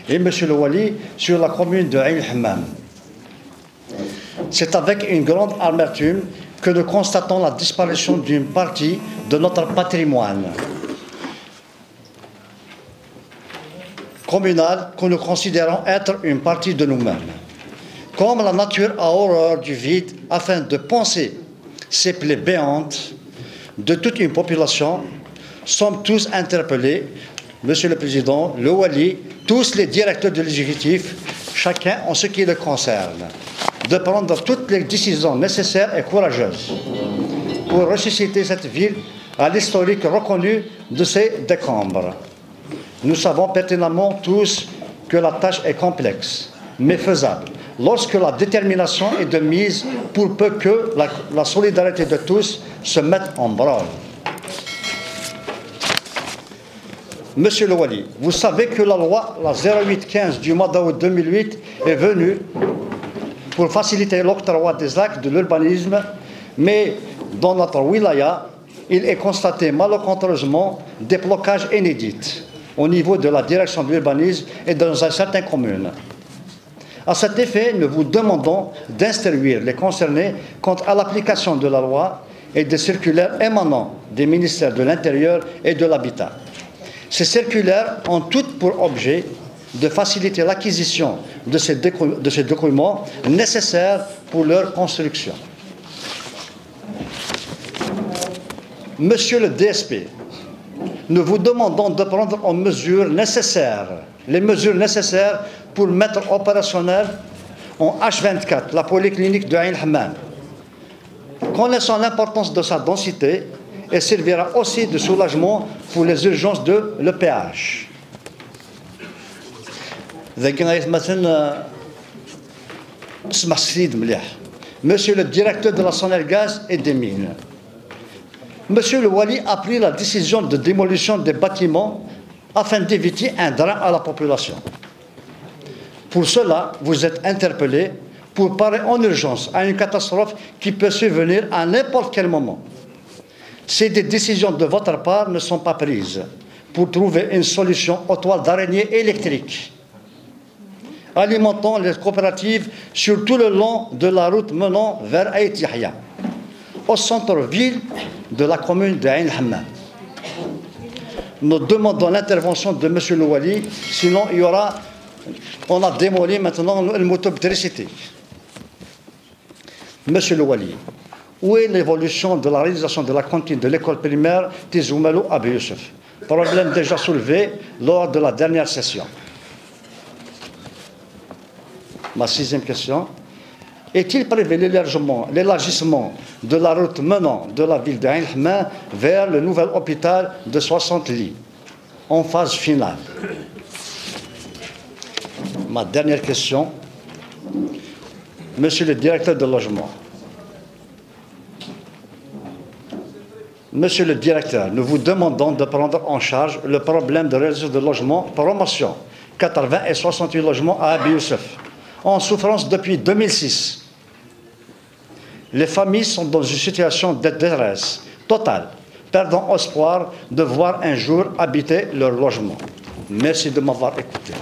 et Monsieur le Wali sur la commune de Ain el-Hammam. C'est avec une grande amertume que nous constatons la disparition d'une partie de notre patrimoine communal que nous considérons être une partie de nous-mêmes. Comme la nature a horreur du vide, afin de penser ces plaies béantes de toute une population, sommes tous interpellés, Monsieur le Président, le Wali, tous les directeurs de l'exécutif, chacun en ce qui le concerne, de prendre toutes les décisions nécessaires et courageuses pour ressusciter cette ville à l'historique reconnu de ses décombres. Nous savons pertinemment tous que la tâche est complexe, mais faisable, lorsque la détermination est de mise pour peu que la solidarité de tous se mette en branle. Monsieur le Wali, vous savez que la loi, la 0815 du mois d'août 2008, est venue pour faciliter l'octroi des actes de l'urbanisme, mais dans notre wilaya, il est constaté malencontreusement des blocages inédits au niveau de la direction de l'urbanisme et dans certaines communes. À cet effet, nous vous demandons d'instruire les concernés quant à l'application de la loi et des circulaires émanant des ministères de l'Intérieur et de l'Habitat. Ces circulaires ont toutes pour objet de faciliter l'acquisition de ces documents nécessaires pour leur construction. Monsieur le DSP, nous vous demandons de prendre les mesures nécessaires pour mettre opérationnel en H24 la polyclinique de Ain el-Hammam. Connaissant l'importance de sa densité, elle servira aussi de soulagement pour les urgences de l'EPH. Monsieur le directeur de la Sonelgaz et des mines, Monsieur le Wali a pris la décision de démolition des bâtiments afin d'éviter un drame à la population. Pour cela, vous êtes interpellé pour parer en urgence à une catastrophe qui peut survenir à n'importe quel moment. Si des décisions de votre part ne sont pas prises pour trouver une solution aux toiles d'araignée électriques, alimentant les coopératives sur tout le long de la route menant vers Aït Yahya, au centre-ville de la commune d'Ain el-Hammam. Nous demandons l'intervention de M. le Wali, sinon on a démoli maintenant le moteur d'électricité. Monsieur le Wali, où est l'évolution de la réalisation de la cantine de l'école primaire Tizoumelou Abi Youssef? Problème déjà soulevé lors de la dernière session. Ma sixième question. Est-il prévu l'élargissement de la route menant de la ville d'Ain el-Hammam vers le nouvel hôpital de 60 lits, en phase finale? Ma dernière question. Monsieur le directeur de logement. Monsieur le directeur, nous vous demandons de prendre en charge le problème de réalisation de logement, promotion, 80 et 68 logements à Abi Youssef, en souffrance depuis 2006. Les familles sont dans une situation de détresse totale, perdant espoir de voir un jour habiter leur logement. Merci de m'avoir écouté.